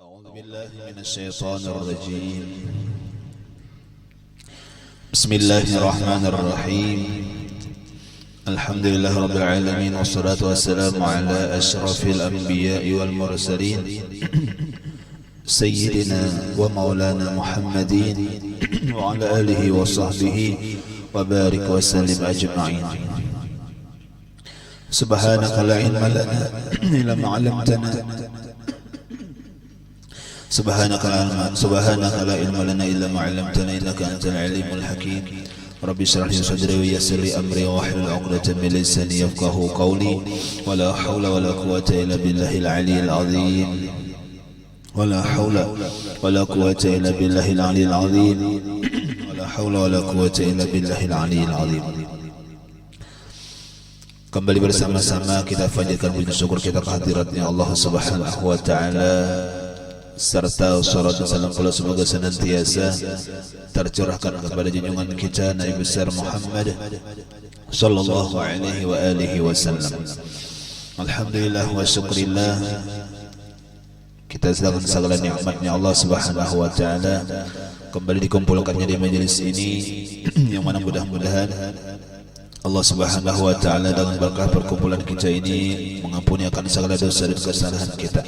أعوذ بالله من الشيطان الرجيم. بسم الله الرحمن الرحيم. الحمد لله رب العالمين، والصلاة والسلام على أشرف الأنبياء والمرسلين سيدنا ومولانا محمد وعلى آله وصحبه وبارك وسلم أجمعين. سبحانك لا علم لنا إلا ما علمتنا سبحانك لا علم لنا إلا ما علمتنا إنك أنت العليم الحكيم. رب اشرح لي صدري ويسر لي أمري واحلل عقدة من لساني يفقهوا قولي. ولا حول ولا قوة إلا بالله العلي العظيم. ولا حول ولا قوة إلا بالله العلي العظيم. ولا حول ولا قوة إلا بالله العلي العظيم. Kembali bersama-sama kita panjatkan puji syukur kita kehadiratnya Allah Subhanahu wa taala, serta salawat dan salam pula semoga senantiasa tercurahkan kepada junjungan kita Nabi besar Muhammad sallallahu alaihi wa alihi wasallam. Alhamdulillah wa syukrillah, kita sedang segala nikmatnya Allah Subhanahu wa taala kembali dikumpulkannya di majelis ini yang mana mudah-mudahan Allah Subhanahu wa taala dengan berkah perkumpulan kita ini mengampuni akan segala dosa dan kesalahan kita,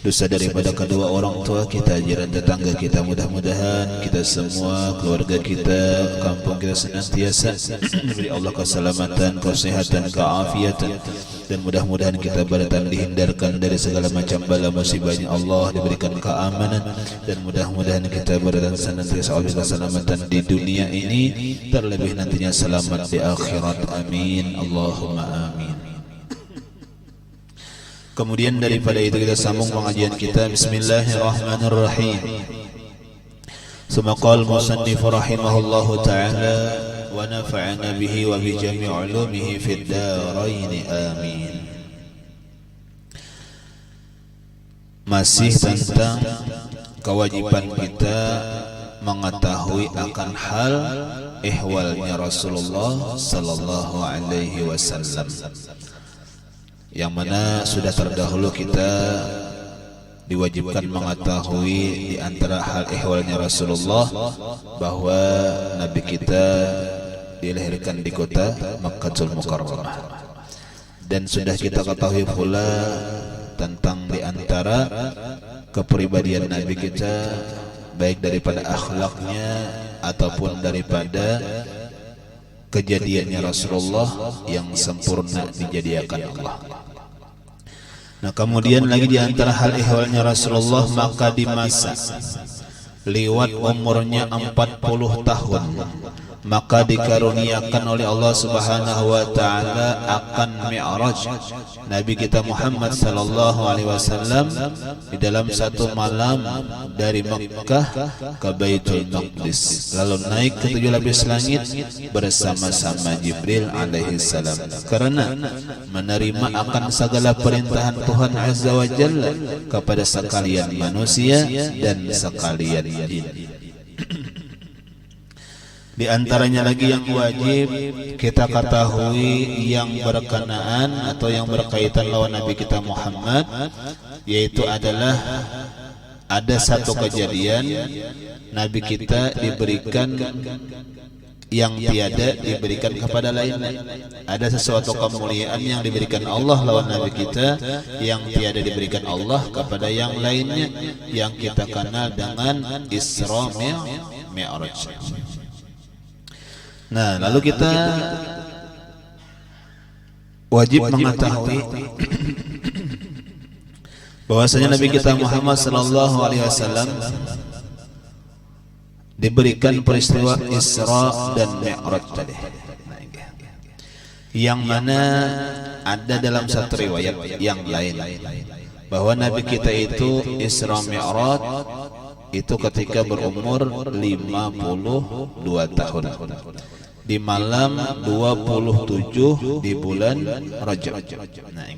dosa daripada kedua orang tua kita, jiran tetangga kita. Mudah-mudahan kita semua, keluarga kita, kampung kita senantiasa diberi Allah keselamatan, kesehatan, keafiatan, dan mudah-mudahan kita beratan dihindarkan dari segala macam bala musibahnya Allah, diberikan keamanan, dan mudah-mudahan kita beratan senantiasa oleh keselamatan di dunia ini, terlebih nantinya selamat di akhirat. Amin Allahumma amin. Kemudian daripada itu kita sambung pengajian kita. Bismillahirrahmanirrahim. Semaqal musannif rahimahullahu ta'ala wa nafa'ana bihi wa bi jami' ulumihi fid darain amin. Masih tentang kewajiban kita mengetahui akan hal ihwalnya Rasulullah sallallahu alaihi wasallam, yang mana sudah terdahulu kita diwajibkan mengetahui di antara hal ihwalnya Rasulullah bahwa Nabi kita dilahirkan di kota Makkahul Mukarramah, dan sudah kita ketahui pula tentang di antara kepribadian Nabi kita, baik daripada akhlaknya ataupun daripada kejadiannya Rasulullah yang sempurna dijadikan Allah. Nah, kemudian lagi di antara hal ihwalnya Rasulullah, maka di masa lewat umurnya 40 tahun maka dikaruniakan oleh Allah Subhanahu wa taala akan Mi'raj Nabi kita Muhammad sallallahu alaihi wasallam di dalam satu malam dari Makkah ke Baitul Maqdis, lalu naik ke 7 lapis langit bersama-sama Jibril alaihi salam, karena menerima akan segala perintahan Tuhan Azza wa Jalla kepada sekalian manusia dan sekalian jin. Di antaranya lagi yang wajib kita ketahui yang berkenaan atau yang berkaitan lawan Nabi kita Muhammad, yaitu adalah ada satu kejadian Nabi kita diberikan yang tiada diberikan kepada lainnya. Ada sesuatu kemuliaan yang diberikan Allah lawan Nabi kita yang tiada diberikan Allah kepada yang lainnya, yang kita kenal dengan Isra Mi'raj. Nah, lalu kita wajib mengetahui bahwasanya Nabi kita Muhammad sallallahu alaihi wasallam diberikan peristiwa Isra dan Mi'raj tadi, yang mana ada dalam satu riwayat yang lain bahwa Nabi kita itu Isra Mi'raj itu ketika berumur 52 tahun di malam 27 di bulan Rajab. Nah,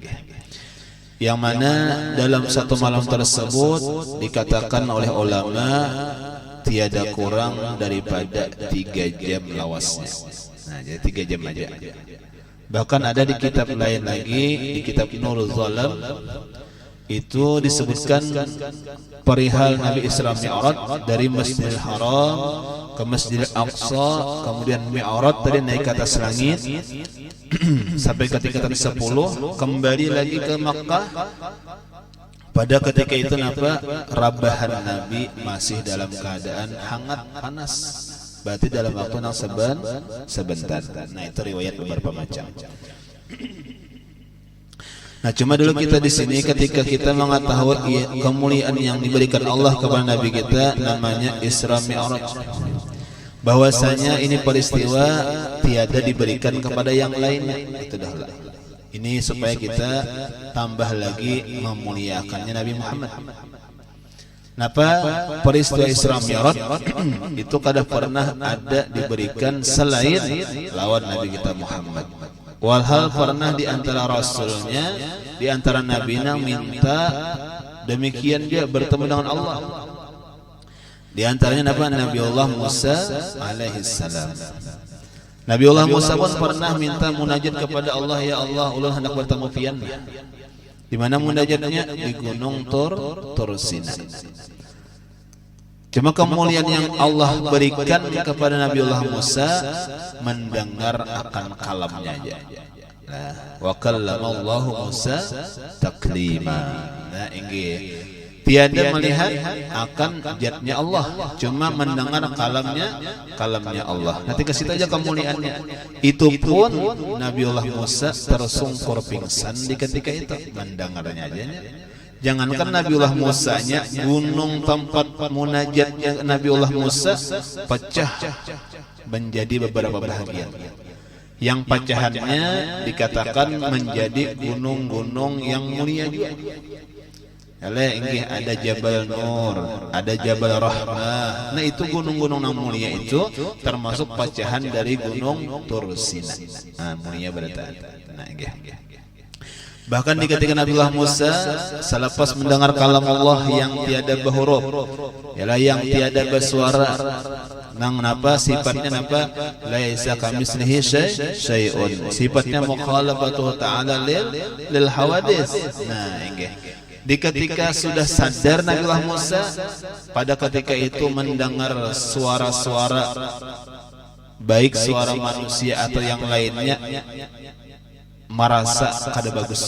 yang mana dalam satu malam tersebut dikatakan oleh ulama tiada kurang daripada 3 jam lawasnya. Nah, jadi 3 jam aja. Bahkan ada di kitab lain lagi, di kitab Nurul Zalam, itu disebutkan perihal Nabi Isra Mi'raj dari Masjidil Haram ke Masjidil Aqsa, kemudian Mi'raj tadi naik ke atas langit sampai ke tingkatan 10, kembali lagi ke Makkah. Pada ketika itu rabahan Nabi masih dalam keadaan hangat panas, berarti dalam waktu yang sebentar. Nah, itu riwayat beberapa macam. Nah, cuma dulu kita di sini ketika kita mengetahui kemuliaan yang diberikan Allah kepada Nabi kita, namanya Isra Mi'raj, bahwasanya ini peristiwa tiada diberikan kepada yang lainnya. Itu dah. Ini supaya kita tambah lagi memuliakannya Nabi Muhammad. Napa peristiwa Isra Mi'raj itu kada pernah ada diberikan selain lawan Nabi kita Muhammad. Walhal pernah di antara rasulnya, di antara nabinya minta demikian dia bertemu dengan Allah. Di antaranya Nabiullah Musa alaihi salam. Nabiullah Musa pun pernah minta munajat kepada Allah, ya Allah, ulun hendak bertemu pian. Di mana munajatnya? Di Gunung Tur Sina. Cuma kemuliaan yang Allah berikan kepada Nabiullah Musa mendengar akan kalamnya aja. Wa kallamallahu Musa taklima. Nah, ini tiada melihat akan zatnya Allah, cuma mendengar kalamnya Allah. Nanti ke situ aja kemuliaannya. Itu pun Nabiullah Musa tersungkur pingsan di ketika itu mendengarnya aja. Jangankan Nabiullah Musanya, gunung tempat munajatnya Nabiullah Musa pecah menjadi beberapa bahagian. Yang pecahannya dikatakan menjadi gunung-gunung yang mulia juga. Ada Jabal Nur, ada Jabal Rahmah. Nah, itu gunung-gunung yang mulia itu termasuk pecahan dari Gunung Tur Sina. Nah, mulia berarti. Nah, bahkan di ketika Nabiullah Musa selepas mendengar kalam Allah yang tiada berhuruf, yang tiada bersuara, nang napa sifatnya napa? Laisa kamitslihi syai'un. Sifatnya mukhalafatu ta'ala lil hawadits. Nah, di ketika sudah sadar Nabiullah Musa, pada ketika itu mendengar suara-suara, baik suara manusia atau yang lainnya, merasa kada bagus.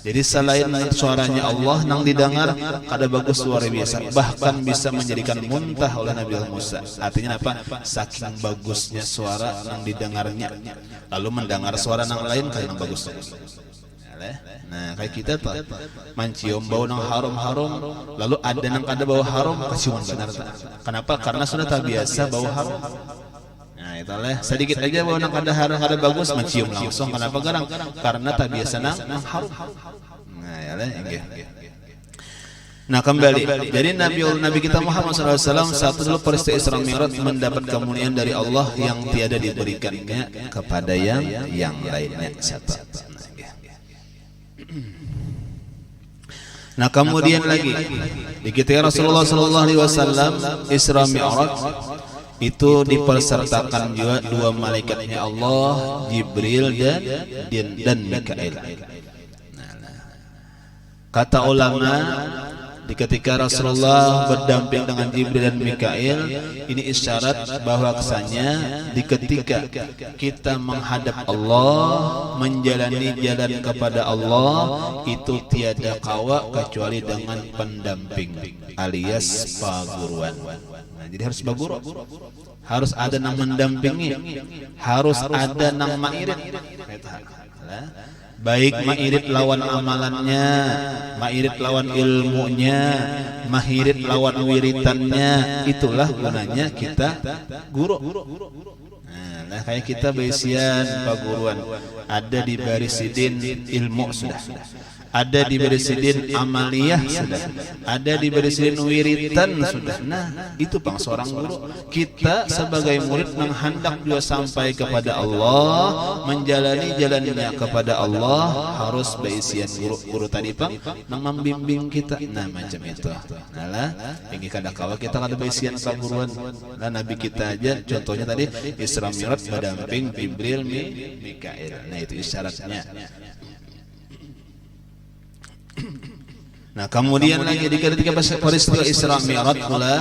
Jadi selain suaranya Allah nang didengar kada bagus luar biasa, bahkan bisa menjadikan muntah oleh Nabiullah Musa. Artinya apa? Saking bagusnya suara nang didengarnya, lalu mendengar suara nang lain kada bagus. Nah, kayak kita tuh mencium bau nang harum-harum, lalu ada nang kada bau harum, keciuman benar tak? Kenapa? Karena sudah tak biasa bau harum. Nah, itulah sedikit aja bau nang kada harum, kada bagus, mencium langsung. Kenapa garang? Karena tak biasa nang harum. Nah, yalah inggih. Nah, kembali. Jadi Nabi kita Muhammad SAW satu dulu peristiwa Isra Mi'raj mendapat kemuliaan dari Allah yang tiada diberikannya kepada yang lainnya. Siapa? Nah, kemudian lagi di ketika Rasulullah SAW Isra Mi'raj itu dipersertakan juga dua malaikatnya Allah, Jibril dan Mikail. Kata ulama, di ketika Rasulullah berdamping dengan Jibril dan Mikail, ini isyarat bahwasanya di ketika kita menghadap Allah, menjalani jalan kepada Allah, itu tiada kawa kecuali dengan pendamping alias paguruan. Nah, jadi harus baguru, harus ada nang mendampingi, harus ada nang mairit. Baik mairit lawan amalannya, mairit lawan ilmunya, mahirit lawan wiritannya. Itulah gunanya kita guru. Nah, kayak kita baisian paguruan, ada di barisidin ilmu sudah, ada di barisidin amaliyah sudah, ada di barisidin wiritan sudah. Nah, itu pang seorang guru. Kita sebagai murid menghendak juga sampai kepada Allah, menjalani jalannya kepada Allah, harus baisian guru tadi pang nang membimbing kita. Nah, macam itu. Nah lah, ini kadang-kala kita kada baisian paguruan. Nah, Nabi kita aja contohnya tadi Isra Mi'raj berdamping Jibril Mikail. Nah, itu isyaratnya. Nah kemudian lagi di ketika peristiwa Isra Mi'raj pula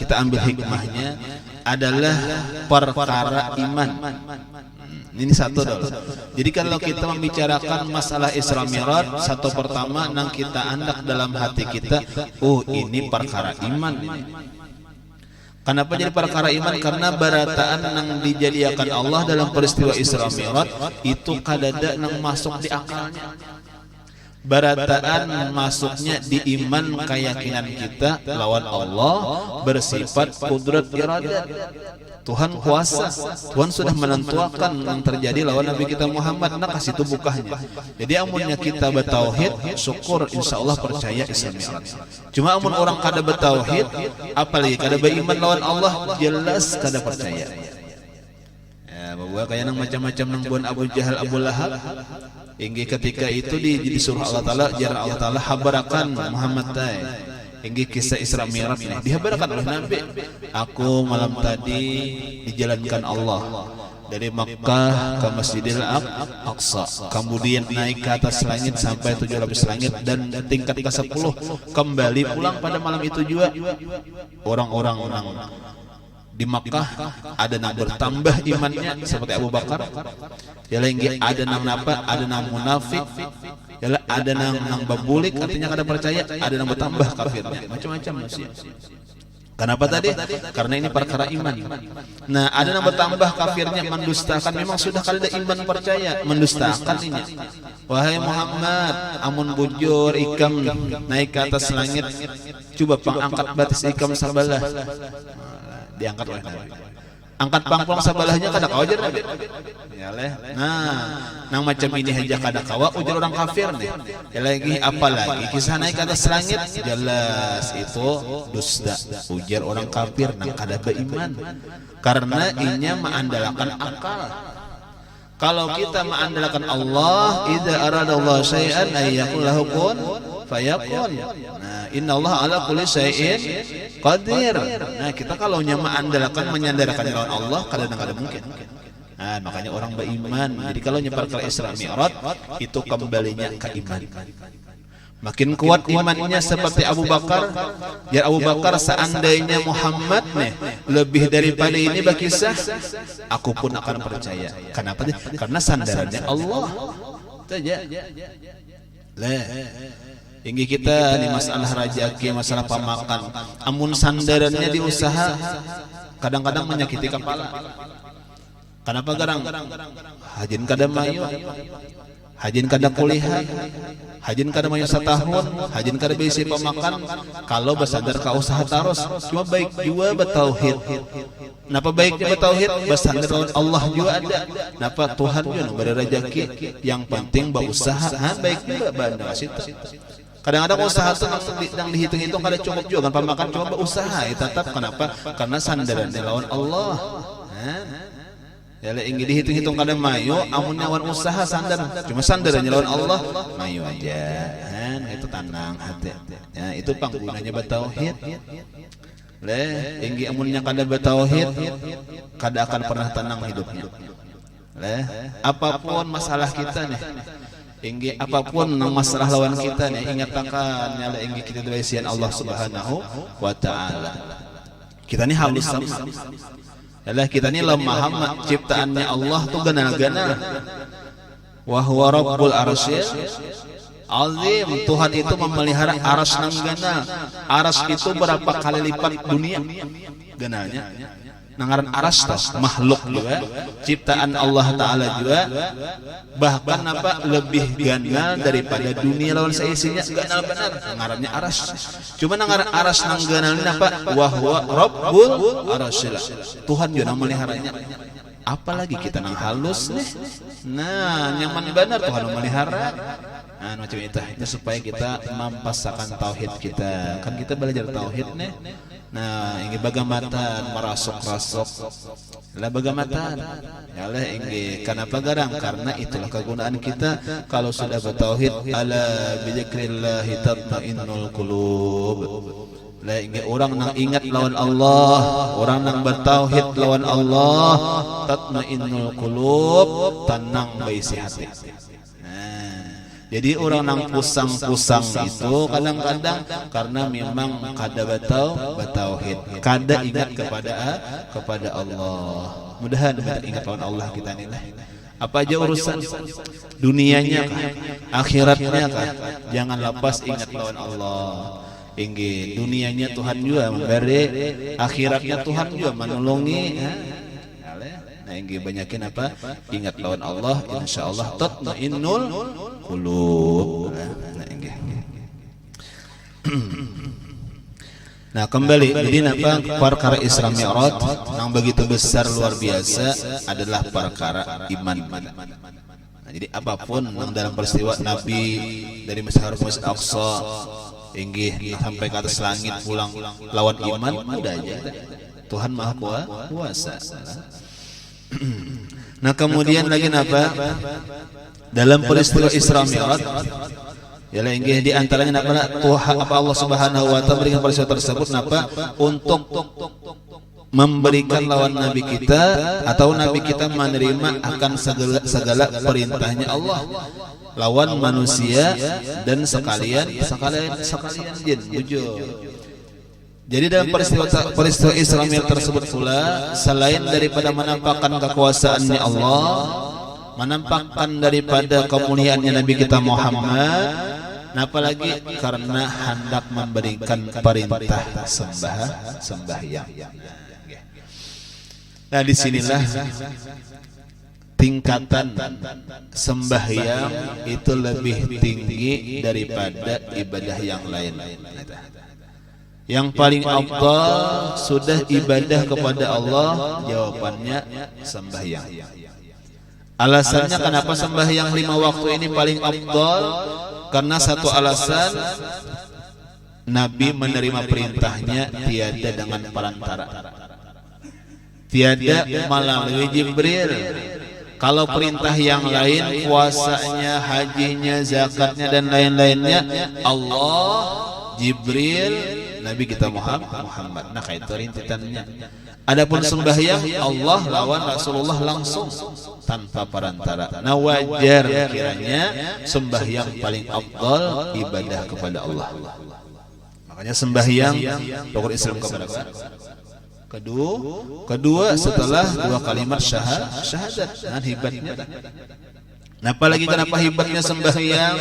kita ambil hikmahnya adalah perkara iman. Ini satu dulu. Jadi kalau kita membicarakan masalah Isra Mi'raj, satu pertama nang kita andak dalam hati kita, oh ini perkara iman ini. Kenapa jadi perkara iman? Karena barataan nang dijadikan Allah dalam peristiwa Isra Mi'raj itu kadada nang masuk di akalnya. Barataan masuknya di iman keyakinan kita lawan Allah bersifat kudrat iradat. Tuhan kuasa, Tuhan sudah menentukan yang terjadi lawan Nabi kita Muhammad, nah kasih itu bukahnya. Jadi amunnya kita bertauhid, syukur insyaallah percaya Isra Mi'raj. Cuma amun orang kada bertauhid, apalagi kada beriman lawan Allah, jelas kada percaya. Ya, bahwa kayak nang macam-macam nang buan Abu Jahal, Abu Lahab. Hingga ketika itu disuruh Allah Ta'ala, jarang Allah Ta'ala habarakan Muhammad tay. Hingga kisah Isra Mi'raj ini dihabarakan oleh Nabi. Aku malam tadi dijalankan Allah dari Makkah ke Masjidil Aqsa, kemudian naik ke atas langit sampai 7 lapis langit, dan tingkat ke-10 kembali pulang pada malam itu juga. Orang-orang di Makkah ada yang bertambah imannya seperti Abu Bakar, ya lagi ada yang apa, ada yang munafik, ya ada yang babulik, artinya kada percaya, ada yang bertambah kafirnya, macam-macam manusia. Kenapa tadi? Karena ini perkara iman. Nah, ada yang bertambah kafirnya, mendustakan, memang sudah kada ada iman percaya, mendustakan ini. Wahai Muhammad, amun bujur ikam naik ke atas langit, coba pangangkat batis ikam sabalah. Diangkat oleh Nabi. Angkat pangplang sabelahnya kada kawa jar Nabi. Ya leh. Nah, nang macam ini aja kada kawa ujar orang kafir nih. Ya lagi apalagi kisah naik ke atas langit, jelas itu dusta. Ujar orang kafir nang kada beriman. Karena inya mengandalkan akal. Kalau kita mengandalkan Allah, idza aradallahu syai'an ay yaqul lahu kun fayakun. Nah, innallaha ala kulli syai'in qadir. Nah, kita kalau mengandalkan menyandarkan lawan Allah kadang-kadang mungkin. Nah, makanya orang beriman. Jadi kalau nyebar ke Isra Mi'raj itu kembalinya ke iman. Makin kuat imannya seperti Abu Bakar. Ya Abu Bakar, seandainya Muhammad nih lebih daripada ini berkisah, aku pun akan percaya. Kenapa? Karena sandarannya Allah. Saja. Lah. Hingga kita di masalah rajaki, masalah pamakan, amun sandarannya di usaha kadang-kadang menyakiti kepala. Kenapa garang? Hajin kada mayu, hajin kada kuliah, hajin kada mayu setahun, hajin kada bisi pemakan. Kalau bersandar ke usaha terus, cuma baik juga bertauhid. Napa baiknya bertauhid? Bersandar lawan Allah juga ada. Napa Tuhan juga memberi rezeki. Yang penting berusaha, baik juga banda situ. Kadang-kadang usaha itu yang dihitung-hitung kada cukup juga kan pemakan, cuma berusaha tetap. Kenapa? Karena sandaran lawan Allah. Ya lah ingin dihitung-hitung kada mayu, amun lawan usaha sandar, cuma sandarannya lawan Allah, mayu aja. Itu tenang hati. Ya, itu panggunanya bertauhid. Leh, ingin amunnya kada bertauhid, kada akan pernah tenang hidupnya. Leh, apapun masalah kita nih, inggi apapun masalah lawan kita nih, ingat akan nyala inggi kita dibisian Allah Subhanahu wa taala. Kita ini halus sama. Yalah kita ini lemah, ciptaannya Allah tuh gana-gana. Wa huwa rabbul arsy azim. Tuhan itu memelihara aras nang gana. Aras itu berapa kali lipat dunia gananya. Nangaran aras tas makhluk juga, ciptaan Allah Ta'ala juga, bahkan apa lebih ganal daripada dunia lawan seisinya, ganal benar. Nangarannya aras. Cuma nangaran aras nang ganal ini apa? Wahwa Rabbul Arsyil. Tuhan juga meliharanya. Apalagi kita nang halus nih. Nah, nyaman benar Tuhan memelihara. Nah, macam itu supaya kita mempasakan tauhid kita. Kan kita belajar tauhid nih. Nah, ingin bagamatan merasuk-rasuk lah bagamatan. Yalah ingin kenapa garang? Karena itulah kegunaan kita kalau sudah bertauhid. Ala bizikrillah tatmainnul qulub. Lah ingin orang nang ingat lawan Allah, orang nang bertauhid lawan Allah, tatmainnul qulub, tenang baisi hati. Jadi orang nang pusang-pusang itu kadang-kadang karena memang kada batauhid, kada ingat kepada Allah. Mudahan ingat lawan Allah kita nih lah. Apa aja urusan dunianya kah, akhiratnya kah, jangan lepas ingat lawan Allah. Inggih, dunianya Tuhan juga memberi, akhiratnya Tuhan juga menolongi. Nah, inggih banyakin apa? Ingat lawan Allah, insyaallah tatmainnul qulub. Nah, inggih. Nah, kembali jadi apa perkara Isra Mi'raj yang begitu besar luar biasa adalah perkara iman. Nah, jadi apapun yang dalam peristiwa Nabi dari Masjid Aqsa inggih sampai ke atas langit pulang lawan iman udah aja. Tuhan Maha Kuasa. Nah, kemudian lagi apa? Dalam peristiwa Isra Mi'raj yalah inggih di antaranya Tuhan Allah Subhanahu wa taala berikan peristiwa tersebut untuk memberikan lawan nabi kita atau nabi kita menerima akan segala perintahnya Allah lawan manusia dan sekalian jin. Jadi dalam peristiwa Isra Mi'raj tersebut pula selain daripada menampakkan kekuasaannya Allah, menampakkan daripada kemuliaannya Nabi kita Muhammad, apalagi karena hendak memberikan perintah sembahyang. Nah, disinilah tingkatan sembahyang itu lebih tinggi daripada ibadah yang lain. Yang paling afdal sudah ibadah kepada Allah, jawabannya sembahyang. Alasannya kenapa sembahyang 5 waktu ini paling afdal? Karena satu alasan, Nabi menerima perintahnya tiada dengan perantara, tiada melalui Jibril. Kalau perintah yang lain, puasanya, hajinya, zakatnya dan lain-lainnya, Allah, Jibril, Nabi kita Muhammad. Nah, itu rintitannya. Adapun sembahyang Allah lawan Rasulullah langsung tanpa perantara. Nah, wajar kiranya sembahyang paling afdal ibadah kepada Allah. Makanya sembahyang rukun Islam kepada kedua setelah 2 kalimat syahadat. Nah, hebatnya. Nah, apalagi kenapa hebatnya sembahyang?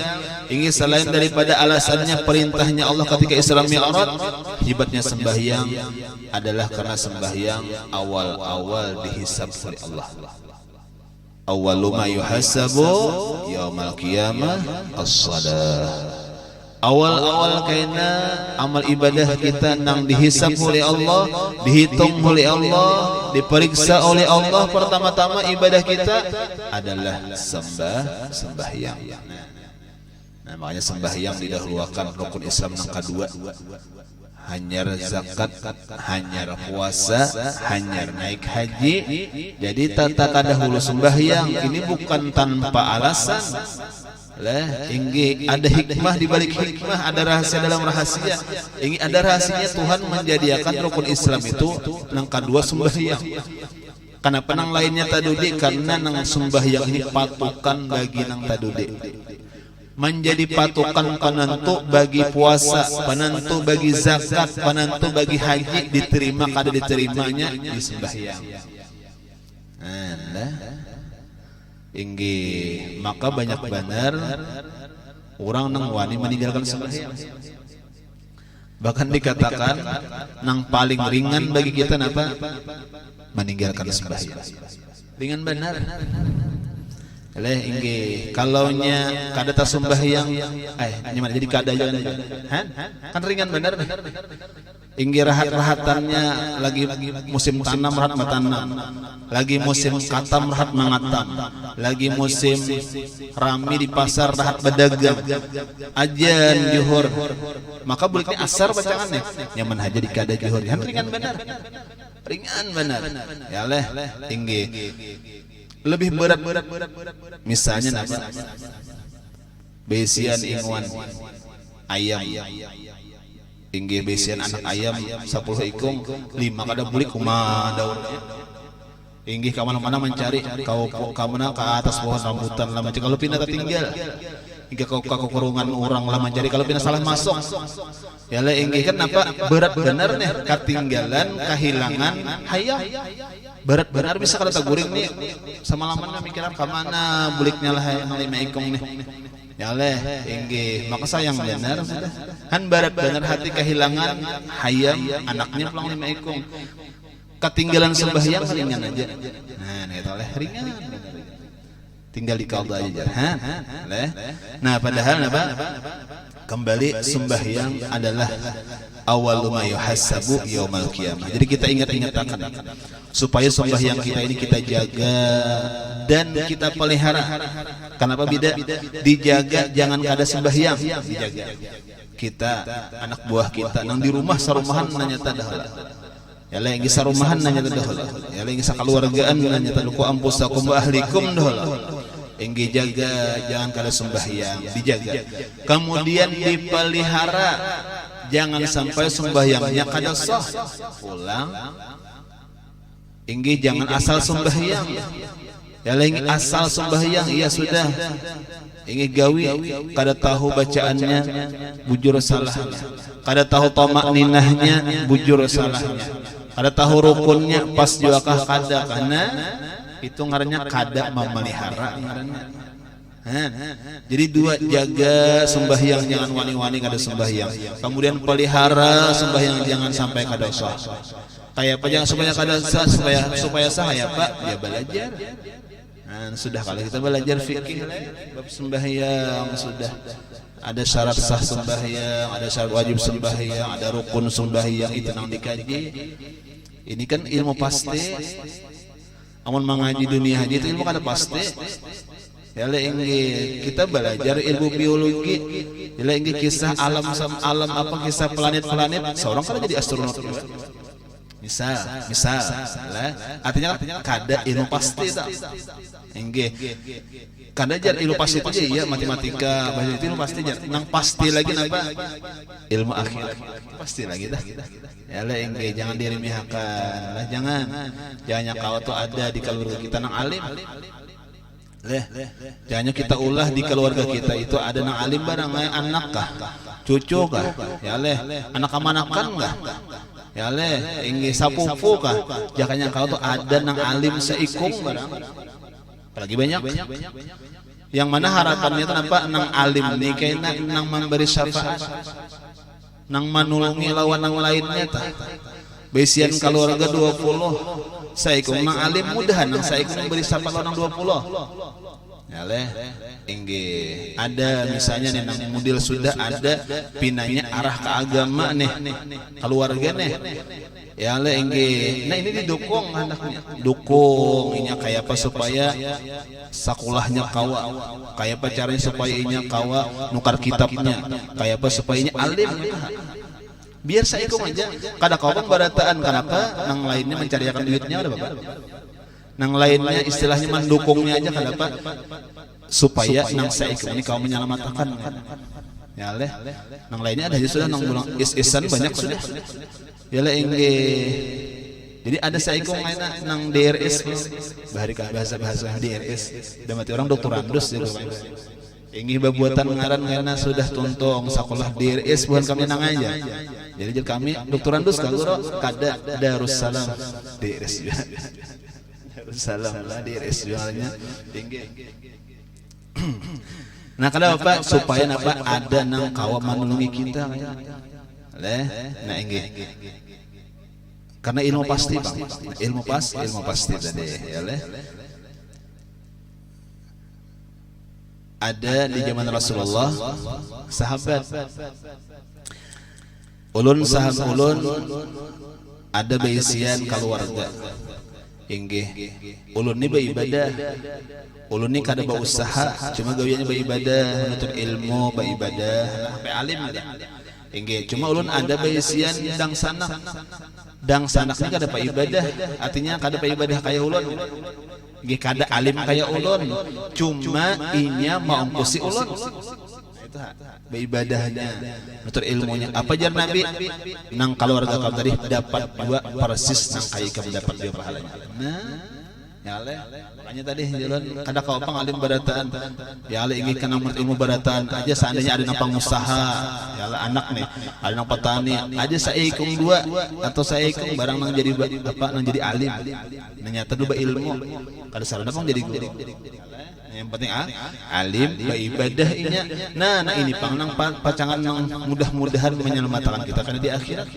Ini selain daripada alasannya perintahnya Allah ketika Isra Mi'raj, hebatnya sembahyang adalah karena sembahyang awal-awal dihisab oleh Allah. Awwalu ma yuhasabu yaumal qiyamah as-shalah. Awal-awal kaina amal ibadah kita nang dihisab oleh Allah, dihitung oleh Allah, diperiksa oleh Allah. Pertama-tama ibadah kita adalah sembahyang. Nah, makanya sembahyang didahulukan rukun Islam yang kedua. Hanyar zakat, hanyar puasa, hanyar naik haji. Jadi tata kadahulu sembahyang ini bukan tanpa alasan. Lah, inggi ada hikmah di balik hikmah, ada rahasia dalam rahasia. Inggi ada rahasianya Tuhan menjadikan rukun Islam itu nang kedua sembahyang. Kenapa nang lainnya tadudi? Karena nang sembahyang ini patukan bagi nang tadudi. Menjadi patukan penentu bagi puasa, penentu bagi zakat, penentu bagi haji, diterima kada diterimanya di sembahyang. Nah, inggi maka banyak benar orang nang wani meninggalkan sembahyang. Bahkan dikatakan nang paling ringan bagi kita napa? Meninggalkan sembahyang. Ringan benar. Leh inggi kalaunya kada sembahyang gimana jadi kada jalan. Kan ringan benar. Inggi rahat-rahatannya lagi musim tanam rahat matanam, lagi musim katam rahat mangatam, lagi musim rami di pasar rahat berdagang, ajan juhur, maka buliknya asar bacaannya nyaman aja di kada juhur. Kan ringan benar, ya leh inggi lebih berat misalnya apa besian inguan ayam inggi besian anak ayam 10 ikung 5 kada bulik kumaha daun inggi ka mana-mana mencari kau ka mana ka atas pohon rambutan lah macam kalau pindah tertinggal hingga kau kurungan orang lah mencari kalau bina salah masuk ya lah inggih kan apa berat benar nih ketinggalan kehilangan hayah berat benar bisa kalau taguring nih sama lamanya mikiran kemana buliknya lah yang lima ikung nih ya leh inggih maka sayang benar sudah kan berat benar hati kehilangan hayam anaknya pulang lima ikung ketinggalan sembahyang ringan aja nah itu leh ringan tinggal di qadha aja leh nah padahal apa kembali sembahyang adalah awwalu ma yuhassabu yaumal qiyamah. Jadi kita ingat-ingatkan supaya sembahyang kita ini kita jaga dan kita pelihara. Kenapa beda? Dijaga jangan kada sembahyang, dijaga. Kita anak buah kita nang di rumah sarumahan nanya tadahala. Ya la ingin sarumahan nanya tadahala. Ya la ingin sakeluargaan nanya tadaku ampusakum wa ahlikum dahala. Inggi jaga jangan kada sembahyang, dijaga. Kemudian dipelihara, jangan sampai sembahyangnya kada sah. Ulang. Inggi jangan asal sembahyang. Ya lagi asal sembahyang, iya sudah. Inggi gawi kada tahu bacaannya, bujur salahnya. Kada tahu tamak ninahnya, bujur salahnya. Kada tahu rukunnya, pas juakah kada karena itu ngarannya kada memelihara ngarannya. Jadi dua, jaga sembahyang jangan wani-wani kada sembahyang. Kemudian pelihara sembahyang jangan sampai kada sah. Kayak apa jangan supaya kada sah supaya sah ya Pak, ya belajar. Nah, sudah kalau kita belajar fikih bab sembahyang sudah ada syarat sah sembahyang, ada syarat wajib sembahyang, ada rukun sembahyang itu nang dikaji. Ini kan ilmu pasti. Amun mengaji dunia haji itu ilmu kada pasti. Ya le inggi kita belajar ilmu biologi. Ya le inggi kisah alam apa kisah planet-planet. Seorang kan jadi astronot juga. Misal lah. Artinya kada ilmu pasti tak. Inggi kada jar ilmu pasti itu ya matematika, bahasa itu ilmu pasti jar. Nang pasti lagi napa? Ilmu akhir. Pasti lagi dah. Ya lah ingge jangan diremehkan lah jangan kau tuh ada di keluarga kita nang alim jangan kita ulah di keluarga kita itu ada nang alim barang anak kah cucu kah ya leh anak amanakan kah ya leh ingge sapupu kah jangan kau tuh ada nang alim seikung barang apalagi banyak yang mana harapannya itu nampak nang alim nih kayaknya nang memberi syafaat nang manulungi lawan nang lainnya tak besian keluarga 20 saikung nang alim mudahan nang saikung beri sapa lawan nang 20 ya leh ingge ada misalnya nih nang mudil sudah ada pinanya arah ke agama nih keluarga nih ya leh ingge nah ini didukung anaknya dukung inya kayak apa supaya sakulahnya kawa kayak apa caranya supaya inya kawa nukar kitabnya kayak apa supaya inya alim biar saya ikut aja kada kau barataan kenapa nang lainnya mencariakan duitnya ada bapak nang lainnya istilahnya mendukungnya aja kada apa supaya nang saya ikut ini kau menyelamatkan ya leh nang lainnya ada sudah nang bulang is-isan banyak sudah ya leh ingge jadi ada saikung lainnya nang DRS bahasa DRS dan mati orang doktorandus gitu ingin babuatan ngaran karena sudah tuntung sekolah DRS bukan kami nang aja jadi kami doktorandus kaguro kada Darussalam DRS juga Darussalam lah DRS juga tinggi nah kada apa supaya apa ada nang kawa manulungi kita leh nah ingin karena ilmu pasti bang ilmu pasti tadi ya leh ada di zaman Rasulullah sahabat ulun ada baisian keluarga inggih ulun ni beribadah ulun ni kada berusaha cuma gawiannya beribadah menuntut ilmu beribadah sampai alim ada inggih cuma ulun ada baisian dang sanak ni kada ibadah artinya kada ibadah kayak ulun nggih kada alim kayak ulun cuma inya maungkusi ulun itu beibadahnya nutur ilmunya apa jar Nabi nang keluarga kamu tadi dapat dua persis nang kayak kamu dapat dua pahalanya nah Ya le, makanya tadi jalan kada kau pang alim barataan. Ya le ingin kenal ilmu barataan aja seandainya ada nampang usaha, ya le anak nih, ada nang petani, aja saya ikung dua atau saya ikung barang nang jadi apa nang jadi alim. Nyata dulu ilmu, kada sarana pang jadi guru. Yang penting alim, ibadah inya. Nah ini pang nang pacangan nang mudah-mudahan menyelamatkan kita karena di akhirat.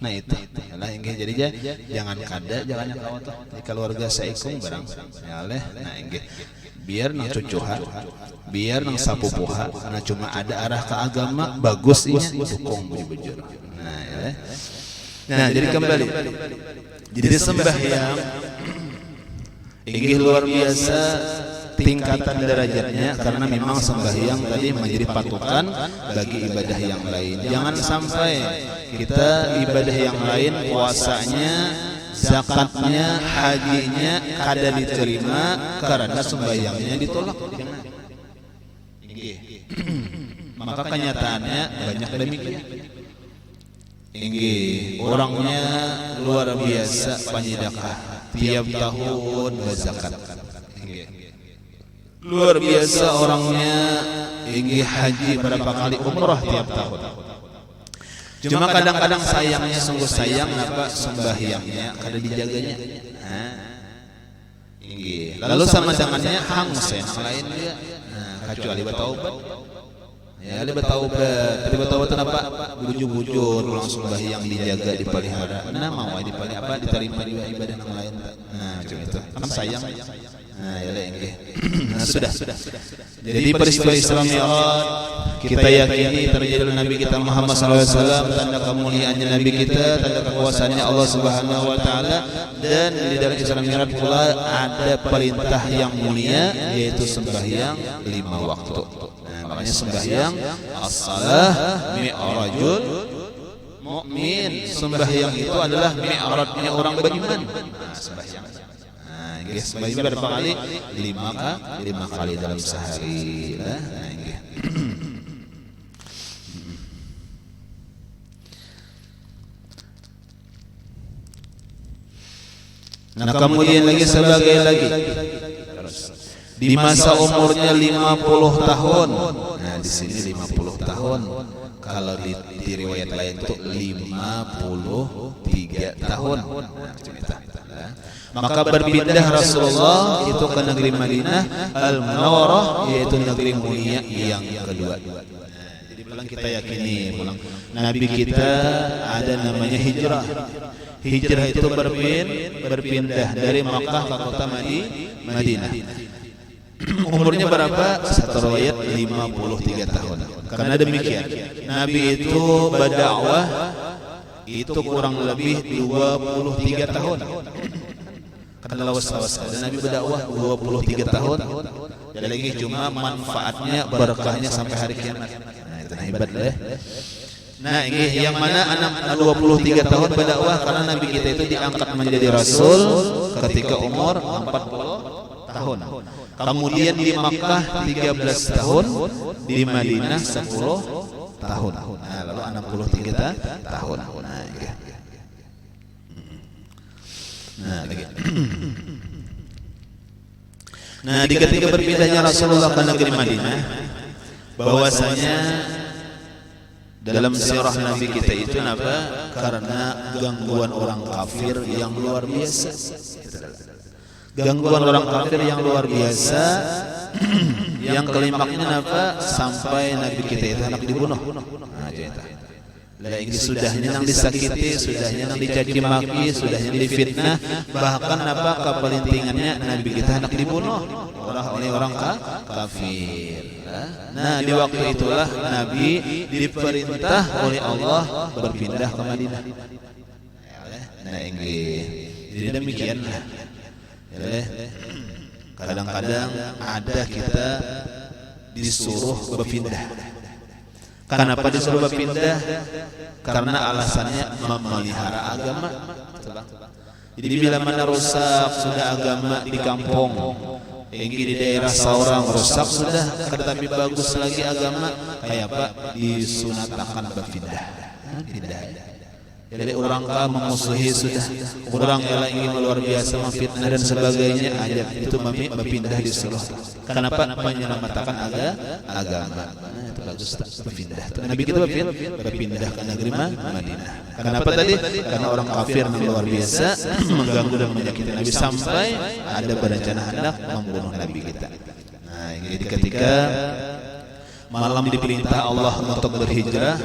Nah itu, lah ingin jadi jangan kada, jangan yang kawat di keluarga saikung barang. Ya leh, nah ingin biar nang cucuha, biar nang sapupuha, karena cuma ada arah ke agama bagus inya dukung bujur. Nah ya leh. Nah jadi kembali, jadi sembahyang ingin luar biasa tingkatan derajatnya karena memang sembahyang tadi menjadi patokan bagi ibadah yang lain. Jangan sampai kita ibadah yang lain, puasanya, zakatnya, hajinya kada diterima karena sembahyangnya ditolak. Maka kenyataannya banyak demikian. Orangnya luar biasa penyedekah, tiap tahun berzakat. Luar biasa orangnya ingin haji berapa kali umrah tiap tahun. Cuma kadang-kadang sayangnya sungguh sayang apa sembahyangnya kada dijaganya. Lalu sama dengannya hangsen lain dia. Kecuali bertaubat. Ya, dia bertaubat. Tapi bertaubat kenapa? Bujur-bujur ulang sembahyang dijaga dipelihara. Nah mau dipelihara apa diterima juga ibadah yang lain. Nah macam itu. Kan sayang. Nah ya nah, sudah. Jadi peristiwa Isra Mi'raj kita yakini terjadi oleh Nabi kita Muhammad SAW, tanda kemuliaannya Nabi kita, tanda kekuasaannya Allah Subhanahu Wa Taala, dan di dalam Isra Mi'raj pula ada perintah yang mulia yaitu sembahyang 5 waktu. Nah, makanya sembahyang as-salah mi'rajul mukmin. Sembahyang itu adalah mi'rajnya orang beriman. Nah, sembahyang. Sembahyang berapa kali? 5 kali dalam sehari. Nah kemudian lagi sebagai lagi di masa umurnya 50 tahun. Nah di sini 50 tahun. Kalau di riwayat lain itu 53 tahun. Maka berpindah Rasulullah itu ke negeri Madinah Al-Munawwarah, yaitu negeri mulia yang kedua. Jadi pulang kita yakini pulang Nabi kita ada namanya hijrah. Hijrah itu berpindah dari Makkah ke kota Madinah. Umurnya berapa? Satu riwayat 53 tahun. Karena demikian Nabi itu berdakwah itu kurang lebih 23 tahun. Karena lawas-lawas dan Nabi berdakwah 23 tahun. Dan lagi cuma manfaatnya berkahnya sampai hari kiamat. Nah itu hebat lah. Nah ini yang mana anak 23 tahun berdakwah karena Nabi kita itu diangkat menjadi Rasul ketika umur 40 tahun. Kemudian di Makkah 13 tahun, di Madinah 10 tahun. Nah lalu 63 tahun. Nah, di ketika berpindahnya Rasulullah ke negeri Madinah, bahwasanya dalam sirah Nabi kita itu apa? Karena gangguan orang kafir yang luar biasa. Gangguan orang kafir yang luar biasa, yang kelimaknya apa? Sampai Nabi kita itu anak dibunuh. Nah, lagi sudahnya nang disakiti, sudahnya nang dicaci maki, sudahnya difitnah, bahkan apa kepelintingannya Nabi kita hendak dibunuh oleh orang kafir. Nah di waktu itulah Nabi diperintah oleh Allah berpindah ke Madinah. Nah jadi demikianlah. Kadang-kadang ada kita disuruh berpindah. Kenapa disuruh berpindah? Karena alasannya memelihara agama. Jadi bila mana rusak sudah agama di kampung, di daerah seorang rusak sudah, tetapi bagus lagi agama, kayak apa? Disunatkan berpindah. Pindah. Jadi orang memusuhi sudah, orang yang ingin luar biasa memfitnah dan sebagainya, ajak itu berpindah di seluruh. Kenapa? Menyelamatkan agama. Nah, itu bagus berpindah. Nabi kita berpindah ke negeri Madinah. Kenapa tadi? Karena orang kafir yang luar biasa mengganggu dan menyakiti Nabi sampai ada berencana hendak membunuh Nabi kita. Nah, jadi ketika malam diperintah Allah untuk berhijrah,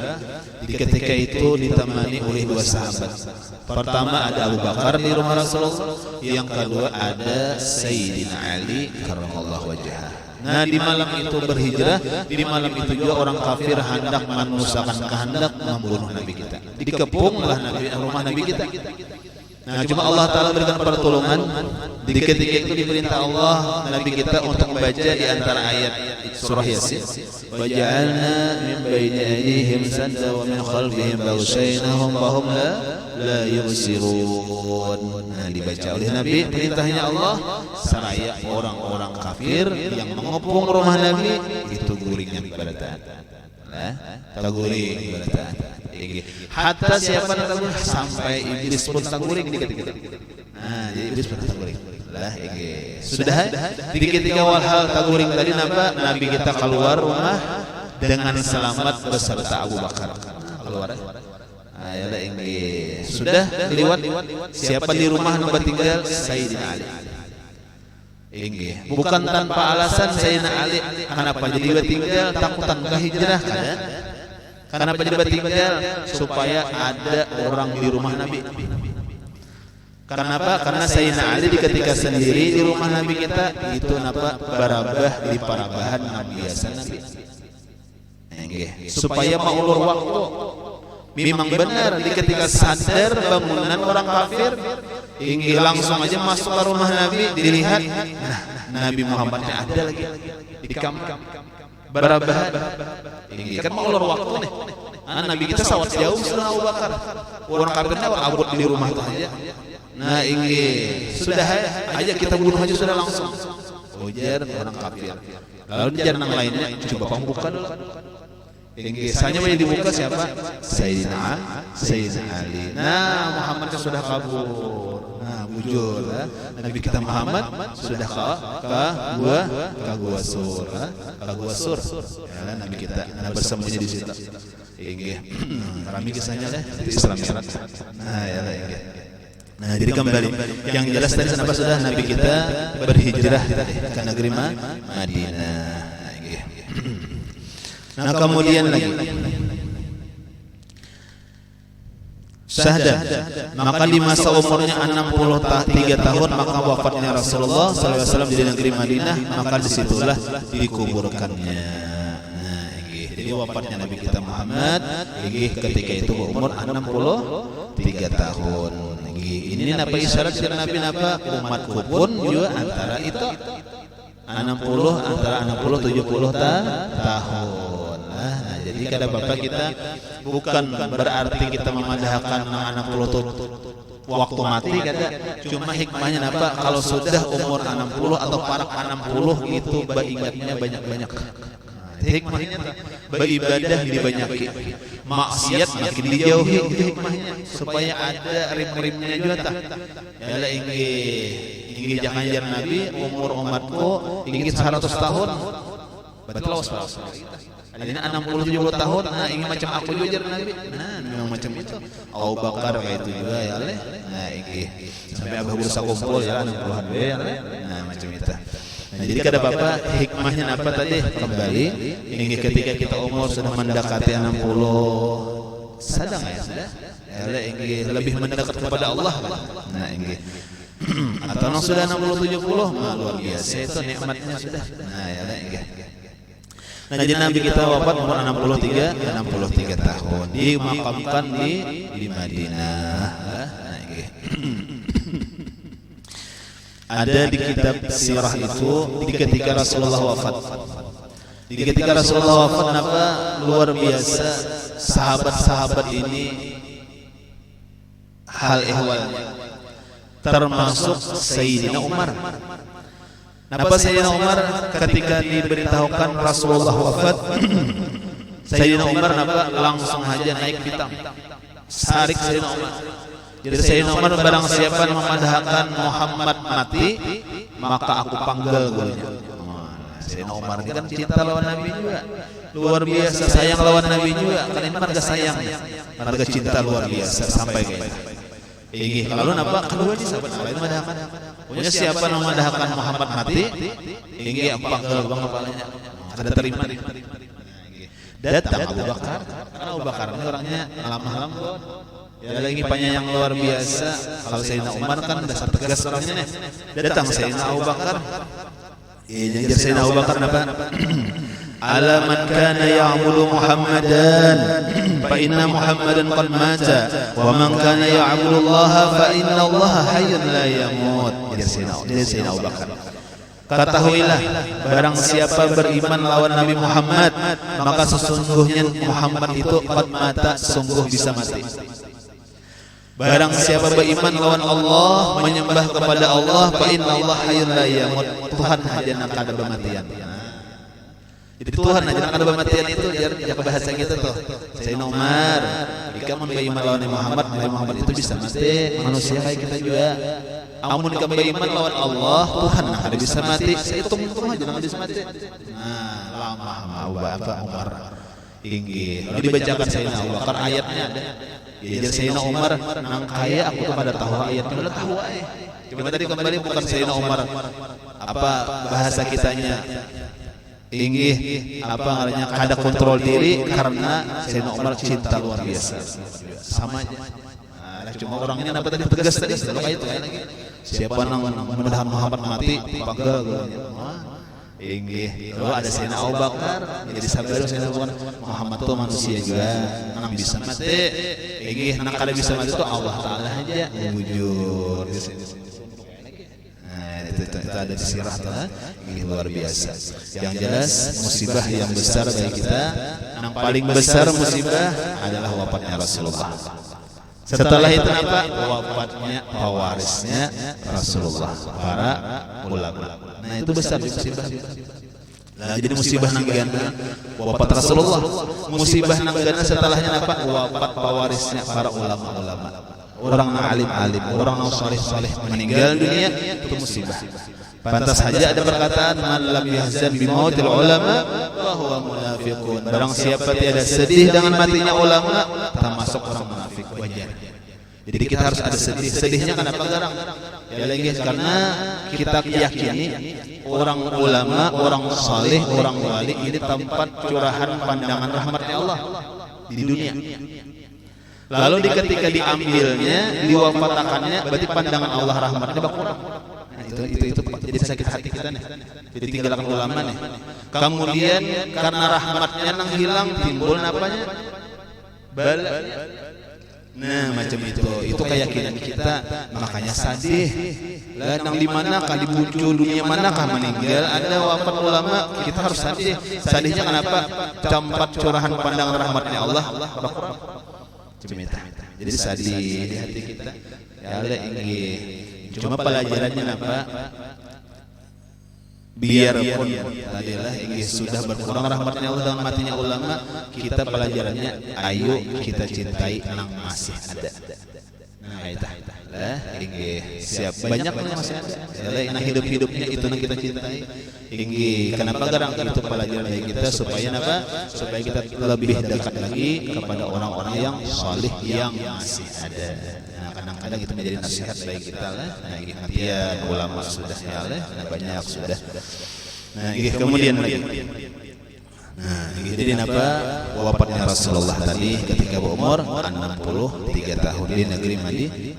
di ketika itu ditemani oleh dua sahabat. Pertama ada Abu Bakar di rumah Rasulullah, yang kedua ada Sayyidina Ali karramallahu wajhah. Nah, di malam itu berhijrah, di malam itu juga orang kafir hendak menusakan kehendak membunuh Nabi kita. Dikepunglah rumah Nabi kita. Nah, cuma Allah Ta'ala berikan pertolongan. Di ketika itu diperintah Allah Nabi kita untuk membaca di antara ayat surah Yasin, wa ja'alna min baini aydihim sadda wa min khalfihim baghshaynahum wa hum la yubsirun. Nah, dibaca oleh Nabi perintahnya Allah, seraya orang-orang kafir yang mengepung rumah Nabi itu guringnya kepada taat. Taguring kepada taat. Hatta siapa yang taguring, sampai iblis pun taguring di ketika itu. Nah, jadi iblis pun taguring. Sudah di ketika walhal taguring tadi Nabi kita keluar rumah dengan selamat beserta Abu Bakar. Keluar. Nah, ya sudah lewat. Siapa di rumah nomor tinggal? Sayyidina Ali. Bukan tanpa alasan Sayyidina Ali. Kenapa jadi tinggal? Takutan ke hijrah kan? Kenapa jadi tinggal? Supaya ada orang di rumah Nabi. Kenapa? Karena Sayyidina Ali di ketika sendiri di rumah Nabi kita itu barabah di parabahan Nabi biasa Nabi. Supaya maulur waktu. Memang benar di ketika sadar bangunan orang kafir, langsung aja masuk ke rumah Nabi, dilihat, nah Nabi Muhammadnya ada lagi di kamar barabahan. Kan maulur waktu nih. Nah, Nabi kita sawat jauh sudah Abu Bakar. Orang kafirnya abut di rumah itu aja. Nah, sudah aja kita bunuh aja sudah langsung. Ujar orang kafir. Lalu ujar yang lainnya, coba pembuka dulu. Hanya yang dibuka siapa? Sayyidina Ali. Nah, Muhammadnya sudah kabur. Nah, bujur. Nabi kita Muhammad sudah ka gua sur. Ya, Nabi kita bersembunyi di situ. Rami kisahnya lah di Islam syarat. Nah, ya lah. Nah, jadi kembali yang jelas tadi kenapa sudah Nabi kita berhijrah ke negeri Madinah. Nah, kemudian lagi syahdah, maka di masa umurnya 63 tahun maka wafatnya Rasulullah SAW di negeri Madinah, maka disitulah dikuburkannya. Nah, jadi wafatnya Nabi kita Muhammad ketika itu umur 63 tahun. Ini napa isyarat dari Nabi napa umatku pun juga antara itu 60-70 tahun. Nah, jadi kada bapak kita bukan berarti kita memadahkan 60 waktu mati kada. Cuma hikmahnya napa kalau sudah umur 60 atau para 60 itu beringatnya banyak-banyak. Hikmahnya beribadah dibanyaki, maksiat makin dijauhi, itu hikmahnya supaya ada rim-rimnya juga tah. Ya ingin jangan jar Nabi umur umatku ingin 100 tahun betul was. Adanya 60-70 tahun, nah ingin macam aku juga jar Nabi. Nah, memang macam itu. Abu Bakar kayak itu juga ya leh. Nah, sampai Abu Bakar kumpul ya 60-an ya leh. Nah, macam itu. Nah, jadi kada apa-apa hikmahnya apa tadi kembali ini ketika kita umur sudah mendekati 60 sadang ya sudah ya lebih mendekat kepada Allah. Nah, atau yang sudah 60-70 luar biasa itu nikmatnya sudah. Nah, ya nah, jadi Nabi kita wafat umur 63 tahun, dimakamkan di Madinah. Ada di kitab sirah itu di ketika Rasulullah wafat. Di ketika Rasulullah wafat, kenapa luar biasa sahabat-sahabat ini hal ehwalnya, termasuk Sayyidina Umar. Kenapa Sayyidina Umar ketika diberitahukan Rasulullah wafat, Sayyidina Umar langsung aja naik pitam. sarik Sayyidina Umar. Jadi Sayyidina Umar barang siapa memadahkan Muhammad mati, maka aku panggil gurunya. Sayyidina Umar ini kan cinta lawan Nabi juga, luar biasa sayang lawan Nabi juga. Kan ini marga sayang, marga cinta luar biasa sampai kayak ini. Lalu apa? Kedua di sahabat lain memadahkan. Punya siapa memadahkan Muhammad mati? Ini aku panggil bang kepalanya. Ada terima. Datang Abu Bakar. Karena Abu Bakar ini orangnya alam-alam. Ya lagi penyayang luar biasa. Kalau Sayyidina Umar kan dasar tegas orangnya nih. Datang Sayyidina Abu Bakar. Janjir Sayyidina Abu Bakar apa? Ala man kana ya'budu Muhammadan fa inna Muhammadan qad mata wa man kana ya'budu Allah fa inna Allah hayyun la yamut. Jadi Sayyidina Abu Bakar, ketahuilah barang siapa beriman lawan Nabi Muhammad, maka sesungguhnya Muhammad itu qad mata, sungguh bisa mati. Barang siapa beriman lawan Allah, menyembah kepada Allah, fa inna Allah hayyun la yamut, Tuhan aja nak ada kematian. Jadi Tuhan aja nak ada kematian itu jaga bahasa kita tuh. Sayyidina Umar, jika mun beriman lawan Nabi Muhammad itu bisa mati, manusia kayak kita juga. Amun jika beriman lawan Allah, Tuhan ada bisa mati. Hitung-hitung aja nak bisa mati. Nah, lama apa Umar tinggi. Lalu dibacakan Sayyidina Abu Bakar ayatnya ada. Jadi Sayyidina Umar nang kaya aku tuh pada tahu ayatnya udah tahu aja. Cuma tadi kembali bukan Sayyidina Umar apa bahasa kitanya tinggi apa namanya kada kontrol diri, karena Sayyidina Umar cinta luar biasa. Sama aja. Nah, cuma orangnya apa tadi tegas tadi kalau kayak itu lagi. Siapa nang menahan Muhammad mati panggil gurunya. Inggih, lalu ada Sayyidina Abu Bakar, jadi sabar Sayyidina Abu Bakar. Muhammad tuh manusia juga, nang bisa mati. Inggih, nang kada bisa mati itu Allah Taala aja jujur. Nah, itu ada di sirah Taala, ini luar biasa. Yang jelas musibah yang besar bagi kita, yang paling besar musibah adalah wafatnya Rasulullah. Setelah itu apa? Wafatnya pewarisnya Rasulullah, para ulama. Nah itu besar musibah. Nah, jadi musibah nanggana wafat Rasulullah, musibah nanggana setelahnya apa? Wafat pewarisnya para ulama-ulama. Orang alim-alim, orang saleh-saleh meninggal dunia, itu musibah. Pantas saja ada perkataan man lam yahzan bi mautil ulama fa huwa munafiqun. Barang siapa tiada sedih dengan matinya ulama, termasuk orang munafik. Wajar. Jadi kita harus ada sedih. Sedihnya kenapa garang? Ya lagi karena kita yakini orang ulama, orang saleh, orang wali ini tempat curahan pandangan rahmatnya Allah di dunia. Lalu ketika diambilnya, diwafatakannya, berarti pandangan Allah rahmatnya berkurang. Itu jadi sakit hati kita nih. Jadi tinggalkan ulama nih. Kemudian karena rahmatnya nang hilang, timbul apanya? Bala. Nah macam itu keyakinan kita, makanya sadih. Lah nang di mana kali muncul dunia manakah meninggal ada wafat ulama, kita harus sadih. Sadihnya kenapa? Tempat curahan pandangan rahmatnya Allah berkurang. Jadi sadih di hati kita. Ya Allah inggih. Cuma pelajarannya apa? Biarpun tadilah inggih sudah berkurang rahmatnya Allah dengan matinya ulama, kita pelajarannya ayo kita cintai yang masih ada. Nah itu lah inggih siap banyak yang masih ada. Yang hidup-hidupnya itu yang kita cintai. Inggih kenapa garang itu pelajaran bagi kita supaya apa? Supaya kita lebih dekat lagi kepada orang-orang yang saleh yang masih ada. Kadang-kadang itu menjadi nasihat bagi kita lah. Nah, ingat ulama sudah ya lah, banyak sudah. Nah, kemudian lagi. Nah, jadi apa? Wafatnya Rasulullah tadi ketika berumur 63 tahun di negeri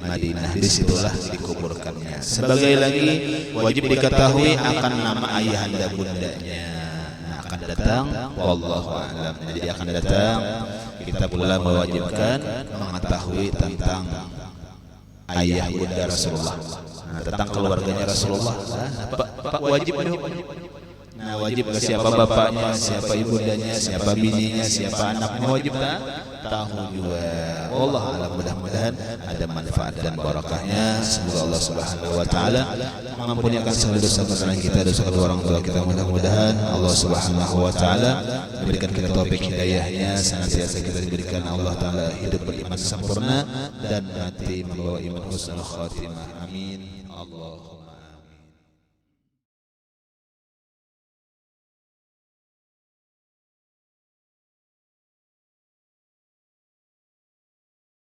Madinah. Disitulah dikuburkannya. Sebagai lagi wajib diketahui akan nama ayahanda bundanya. Nah, akan datang wallahu a'lam. Jadi akan datang kita pula mewajibkan mengetahui tentang ayah bunda Rasulullah, tentang keluarganya Rasulullah. Pak wajib Nah wajib ke siapa bapaknya, siapa ibundanya, siapa bininya, siapa anaknya, wajib tak? tahu juga. Allah alam, mudah-mudahan ada manfaat dan barakahnya. Semoga Allah Subhanahu wa taala mengampuni akan segala dosa kesalahan kita, dosa kedua orang tua kita. Mudah-mudahan Allah Subhanahu wa taala memberikan kita taufik hidayahnya, senantiasa kita diberikan Allah taala hidup beriman sempurna dan mati membawa iman husnul khatimah. Amin. Allah